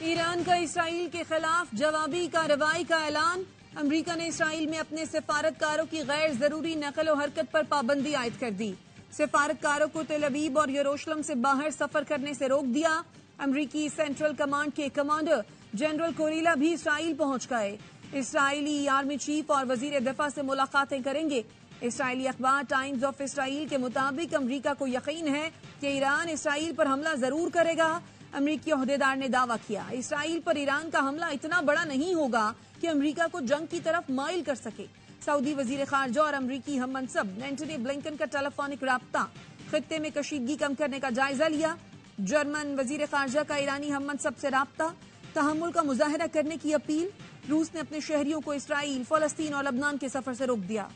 Iran का Israel के खिलाफ जवाबी कार्रवाई का ऐलान। अमेरिका ने इसराइल में अपने सिफारतकारों की गैर जरूरी नकल और हरकत पर पाबंदी आयद कर दी। सिफारतकारों को तेल अवीव और यरूशलेम से बाहर सफर करने से रोक दिया। अमेरिकी सेंट्रल कमांड के कमांडर जनरल कोरीला भी इसराइल पहुंच गए। इसराइली आर्मी चीफ और वजीर दिफा से मुलाकातें करेंगे। इसराइली अखबार टाइम्स ऑफ इसराइल के मुताबिक अमेरिका को यकीन है कि ईरान इसराइल पर हमला जरूर करेगा। अमेरिकी ओहदेदार ने दावा किया, इसराइल पर ईरान का हमला इतना बड़ा नहीं होगा कि अमेरिका को जंग की तरफ माइल कर सके। सऊदी वजीर खारजा और अमेरिकी हम मनसब एंटनी ब्लिंकन का टेलीफोनिक राब्ता। खित्ते में कशीदगी कम करने का जायजा लिया। जर्मन वजीर खारजा का ईरानी हम मनसब से राब्ता। तहम्मुल का मुजाहरा करने की अपील। रूस ने अपने शहरियों को इसराइल, फलस्तीन और लबनान के सफर से रोक दिया।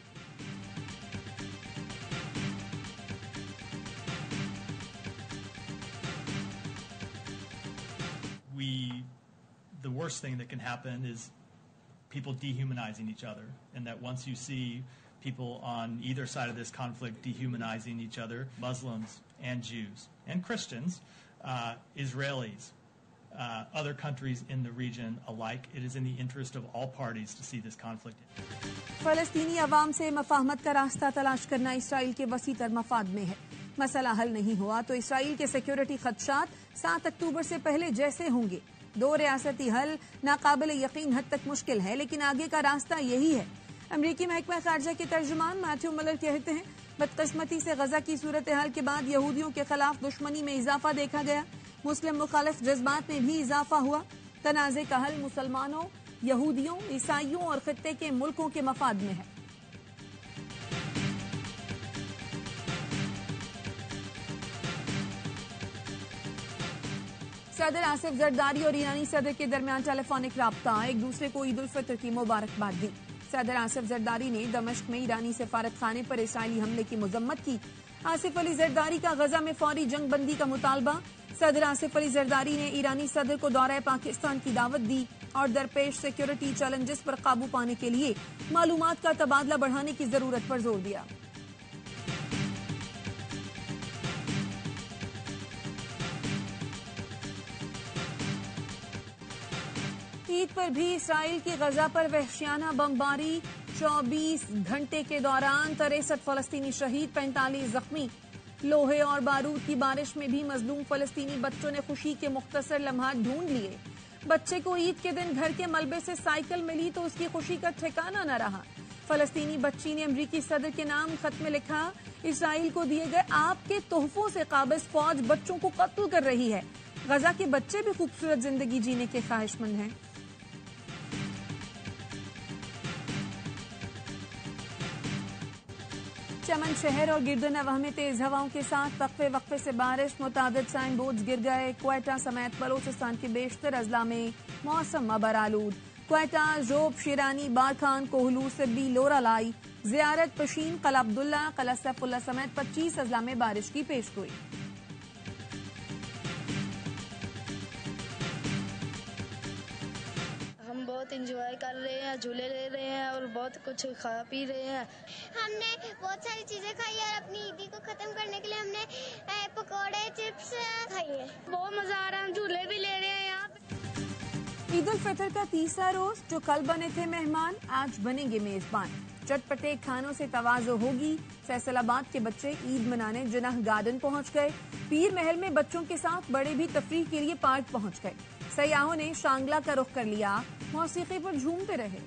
The worst thing that can happen is people dehumanizing each other, and that once you see people on either side of this conflict dehumanizing each other, Muslims and Jews and Christians, Israelis, other countries in the region alike, it is in the interest of all parties to see this conflict. फलस्तीनी अवाम से मफाहमत का रास्ता तलाश करना Israel के वसीतर मफाद में है। मसला हल नहीं हुआ तो इसराइल के सिक्योरिटी खदशात 7 अक्टूबर से पहले जैसे होंगे। 2 रियासती हल नाकाबिल यकीन हद तक मुश्किल है, लेकिन आगे का रास्ता यही है। अमरीकी महकमा खारजा के तर्जुमान मैथ्यू मिलर कहते हैं, बदकिस्मती से गजा की सूरत हाल के बाद यहूदियों के खिलाफ दुश्मनी में इजाफा देखा गया। मुस्लिम मुखालिफ जज्बात में भी इजाफा हुआ। तनाज़े का हल मुसलमानों, यहूदियों, ईसाइयों और खित्ते के मुल्कों के मफाद में है। सदर आसिफ जरदारी और ईरानी सदर के दरमियान टेलीफोनिक राब्ता। एक दूसरे को ईद उल फितर की मुबारकबाद दी। सदर आसिफ जरदारी ने दमिश्क में ईरानी सफारत खाने पर इसराइली हमले की मजम्मत की। आसिफ अली जरदारी का गजा में फौरी जंग बंदी का मुतालबा। सदर आसिफ अली जरदारी ने ईरानी सदर को दौरा पाकिस्तान की दावत दी और दरपेश सिक्योरिटी चैलेंजेस पर काबू पाने के लिए मालूमात का तबादला बढ़ाने की जरूरत पर जोर दिया। ईद पर भी इसराइल की गजा पर वहशियाना बमबारी। 24 घंटे के दौरान 63 फलस्तीनी शहीद, 45 जख्मी। लोहे और बारूद की बारिश में भी मजलूम फलस्तीनी बच्चों ने खुशी के मुख्तसर लम्हात ढूंढ लिए। बच्चे को ईद के दिन घर के मलबे से साइकिल मिली तो उसकी खुशी का ठिकाना न रहा। फलस्तीनी बच्ची ने अमरीकी सदर के नाम खत में लिखा, इसराइल को दिए गए आपके तोहफों से काबिज फौज बच्चों को कत्ल कर रही है। गजा के बच्चे भी खूबसूरत जिंदगी जीने के ख्वाहिशमंद हैं। चमन शहर और गिरदनवाह में तेज हवाओं के साथ वक्फे वक्फे से बारिश। मुतादिद साइन बोर्ड्स गिर गए। क्वेटा समेत बलोचिस्तान के बेशतर अजला में मौसम अबरालूद। क्वेटा, जोब, शिरानी, बारखान, कोहलू, सिब्बी, लोरालाई, जियारत, पशीन, कला अब्दुल्ला, कला सैफुल्ला समेत 25 अजला में बारिश की पेशगोई। हम बहुत एंजॉय कर रहे हैं, झूले ले रहे हैं और बहुत कुछ खा पी रहे हैं। हमने बहुत सारी चीजें खाई और अपनी ईदी को खत्म करने के लिए हमने पकौड़े, चिप्स खाई है। बहुत मजा आ रहा है, हम झूले भी ले रहे हैं यहाँ पे। ईद उल फितर का तीसरा रोज, जो कल बने थे मेहमान आज बनेंगे मेजबान। चटपटे खानों से तवाज़ो होगी। फैसलाबाद के बच्चे ईद मनाने जिनाह गार्डन पहुंच गए। पीर महल में बच्चों के साथ बड़े भी तफरीह के लिए पार्क पहुंच गए। सयाहों ने शांगला का रुख कर लिया, मौसीकी पर झूमते रहे।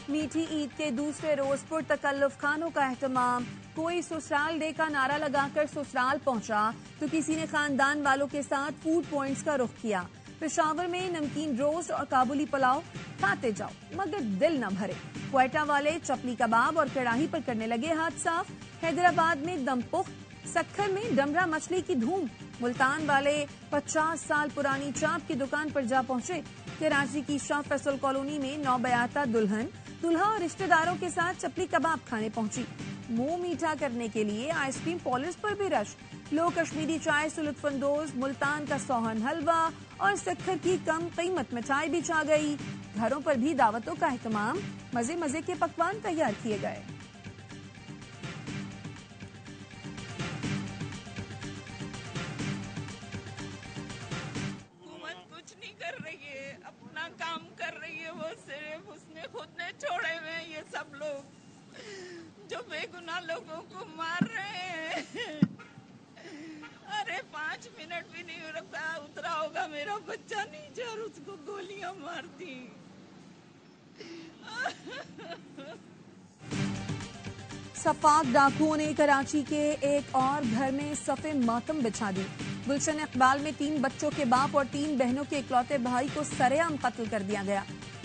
मीठी ईद के दूसरे रोज पुरतकल्लुफ खानों का एहतमाम। कोई ससुराल डे का नारा लगाकर ससुराल पहुंचा तो किसी ने खानदान वालों के साथ फूड पॉइंट्स का रुख किया। पेशावर में नमकीन रोस्ट और काबुली पुलाव खाते जाओ मगर दिल न भरे। क्वेटा वाले चपली कबाब और कड़ाही पर करने लगे हाथ साफ। हैदराबाद में दमपुख्त, सक्खर में डमरा मछली की धूम। मुल्तान वाले 50 साल पुरानी चाप की दुकान पर जा पहुंचे। कराची की शाह फैसल कॉलोनी में नौबयाता दुल्हन, दूल्हा और रिश्तेदारों के साथ चपली कबाब खाने पहुंची। मुंह मीठा करने के लिए आइसक्रीम पॉलिश पर भी रश। लो कश्मीरी चाय से लुत्फानंदोज, मुल्तान का सोहन हलवा और सक्खर की कम कीमत मिठाई भी छा गई। घरों पर भी दावतों का एहतमाम, मजे मजे के पकवान तैयार किए गए। बेगुनाह लोगों को मार रहे हैं। अरे 5 मिनट भी नहीं उतरा होगा मेरा बच्चा नीचे और उसको गोलियां मार दी। सफाक डाकुओं ने कराची के एक और घर में सफ़े मातम बिछा दी। गुलशन इकबाल में 3 बच्चों के बाप और 3 बहनों के इकलौते भाई को सरेआम कत्ल कर दिया गया।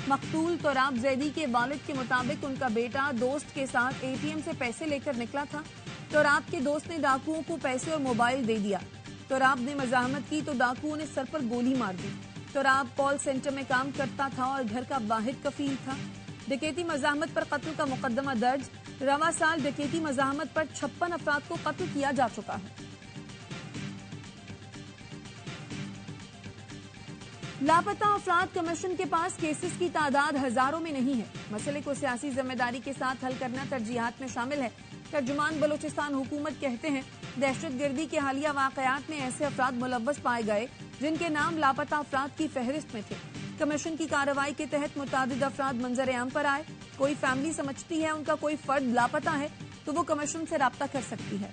मकतूल तोराब जैदी के वालिद के मुताबिक उनका बेटा दोस्त के साथ एटीएम से पैसे लेकर निकला था। तोराब के दोस्त ने डाकुओं को पैसे और मोबाइल दे दिया। तोराब ने मजाहमत की तो डाकुओं ने सर पर गोली मार दी। तोराब कॉल सेंटर में काम करता था और घर का वाहिद कफील था। डकैती मजाहमत पर कत्ल का मुकदमा दर्ज। रवा साल डकैती मजाहमत पर 56 अफराद को कत्ल किया जा चुका है। लापता अफराद कमीशन के पास केसेस की तादाद हजारों में नहीं है। मसले को सियासी जिम्मेदारी के साथ हल करना तरजीहात में शामिल है। तर्जुमान बलूचिस्तान हुकूमत कहते हैं दहशतगर्दी के हालिया वाकयात में ऐसे अफराद मुलव्वस पाए गए जिनके नाम लापता अफराद की फहरिस्त में थे। कमीशन की कार्रवाई के तहत मुतादिद अफराद मंजर आम पर आए। कोई फैमिली समझती है उनका कोई फर्द लापता है तो वो कमीशन से राब्ता कर सकती है।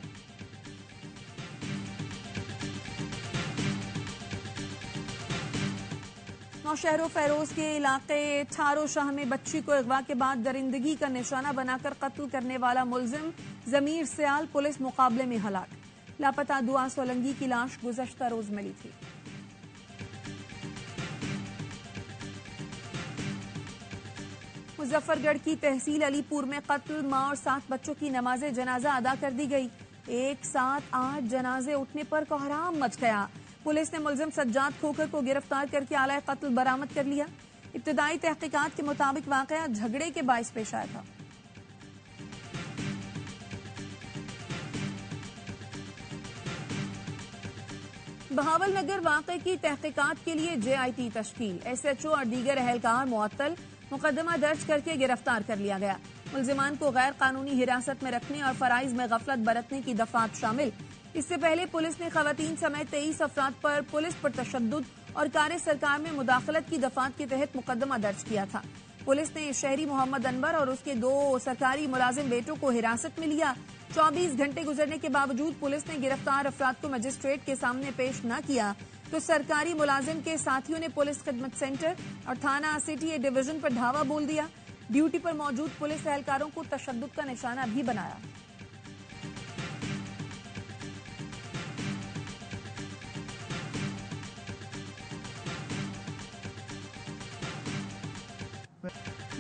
नौशहरों फैरोज के इलाके ठारो शाह में बच्ची को अगवा के बाद दरिंदगी का निशाना बनाकर कत्ल करने वाला मुलजिम जमीर सियाल पुलिस मुकाबले में हलाक। लापता दुआ सोलंगी की लाश गुज़श्ता रोज मिली थी। मुजफ्फरगढ़ की तहसील अलीपुर में कत्ल, मां और 7 बच्चों की नमाज जनाजा अदा कर दी गई। एक साथ 8 जनाजे उठने पर कोहराम मच गया। पुलिस ने मुलजिम सज्जाद खोखर को गिरफ्तार करके आला कत्ल बरामद कर लिया। इब्तदाई तहकीकात के मुताबिक वाकया झगड़े के बाइस पेश आया था। बहावलनगर वाकये की तहकीकात के लिए JIT तश्कील। SHO और दीगर अहलकार मुअत्तल। मुकदमा दर्ज करके गिरफ्तार कर लिया गया। मुलजिमान को गैर कानूनी हिरासत में रखने और फराइज में गफलत बरतने की दफात शामिल। इससे पहले पुलिस ने खवातीन समेत 23 अफराद पर पुलिस पर तशद्दुद और कार्य सरकार में मुदाखलत की दफात के तहत मुकदमा दर्ज किया था। पुलिस ने शहरी मोहम्मद अनवर और उसके 2 सरकारी मुलाजिम बेटों को हिरासत में लिया। 24 घंटे गुजरने के बावजूद पुलिस ने गिरफ्तार अफराद को मजिस्ट्रेट के सामने पेश न किया तो सरकारी मुलाजिम के साथियों ने पुलिस खिदमत सेंटर और थाना सिटी डिवीजन पर धावा बोल दिया। ड्यूटी पर मौजूद पुलिस एहलकारों को तशद्दुद का निशाना भी बनाया।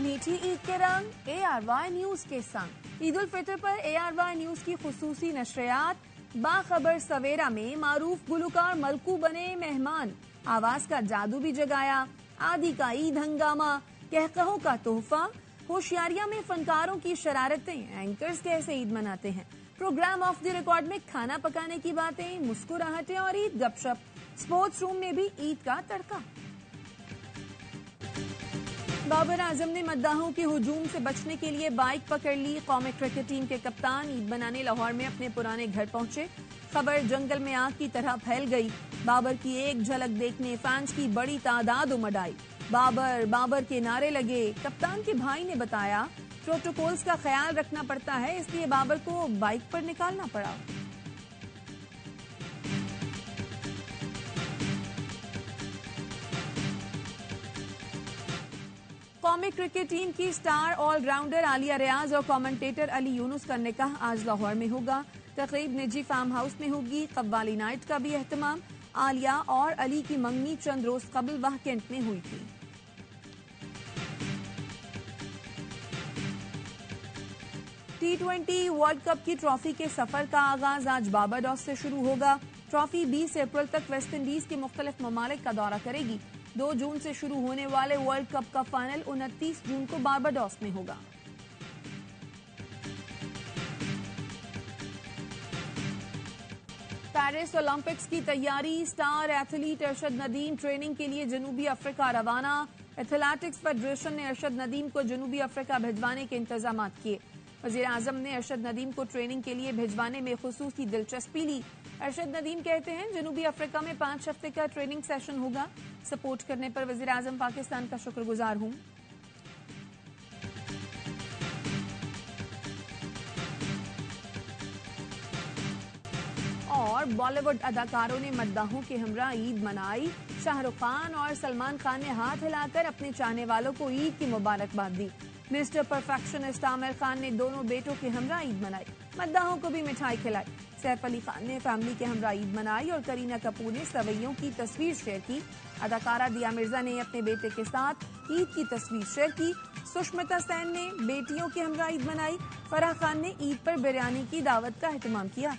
मीठी ईद के रंग ARY न्यूज के संग। ईद उल फितर पर ARY न्यूज की खुसूसी नशरियात। बाखबर सवेरा में मारूफ गुलकार मलकू बने मेहमान। आवाज का जादू भी जगाया। आदि का ईद हंगामा, कहकहों का तोहफा। होशियारियां में फनकारों की शरारतें। एंकर्स कैसे ईद मनाते हैं। प्रोग्राम ऑफ द रिकॉर्ड में खाना पकाने की बातें, मुस्कुराहटें और ईद गपशप। स्पोर्ट्स रूम में भी ईद का तड़का। बाबर आजम ने मद्दाहों के हुजूम से बचने के लिए बाइक पकड़ ली। कौमी क्रिकेट टीम के कप्तान ईद मनाने लाहौर में अपने पुराने घर पहुंचे। खबर जंगल में आग की तरह फैल गई। बाबर की एक झलक देखने फैंस की बड़ी तादाद उमड़ आई। बाबर बाबर के नारे लगे। कप्तान के भाई ने बताया प्रोटोकॉल्स का ख्याल रखना पड़ता है, इसलिए बाबर को बाइक पर निकालना पड़ा। कौमी क्रिकेट टीम की स्टार ऑलराउंडर आलिया रियाज और कमेंटेटर अली यूनुस का निकाह आज लाहौर में होगा। तकरीब निजी फार्म हाउस में होगी। कव्वाली नाइट का भी एहतमाम। आलिया और अली की मंगनी चंद रोज कबल वह कैंट में हुई थी। T20 वर्ल्ड कप की ट्रॉफी के सफर का आगाज आज बारबाडोस से शुरू होगा। ट्रॉफी 20 अप्रैल तक वेस्ट इंडीज के मुख्तलिफ ममालिक का दौरा करेगी। 2 जून से शुरू होने वाले वर्ल्ड कप का फाइनल 29 जून को बारबाडोस में होगा। पेरिस ओलंपिक्स की तैयारी। Star athlete Arshad Nadeem training के लिए जनूबी अफ्रीका रवाना। एथलेटिक्स फेडरेशन ने अरशद नदीम को जनूबी अफ्रीका भिजवाने के इंतजाम किए। वजीर आजम ने अरशद नदीम को ट्रेनिंग के लिए भिजवाने में खुसूसी दिलचस्पी ली। अरशद नदीम कहते हैं जनूबी अफ्रीका में 5 हफ्ते का ट्रेनिंग सेशन होगा। सपोर्ट करने पर वजीर आजम पाकिस्तान का शुक्रगुजार हूं। और बॉलीवुड अदाकारों ने मद्दाहों के हमरा ईद मनाई। शाहरुख खान और सलमान खान ने हाथ हिलाकर अपने चाहने वालों को ईद की मुबारकबाद दी। मिस्टर परफेक्शनिस्ट आमिर खान ने दोनों बेटों के हमरा ईद मनाई, मद्दाहों को भी मिठाई खिलाई। सैफ अली खान ने फैमिली के हमरा ईद मनाई और करीना कपूर ने सवैयों की तस्वीर शेयर की। अदाकारा दिया मिर्जा ने अपने बेटे के साथ ईद की तस्वीर शेयर की। सुष्मिता सेन ने बेटियों के हमरा ईद मनाई। फराह खान ने ईद पर बिरयानी की दावत का एहतमाम किया।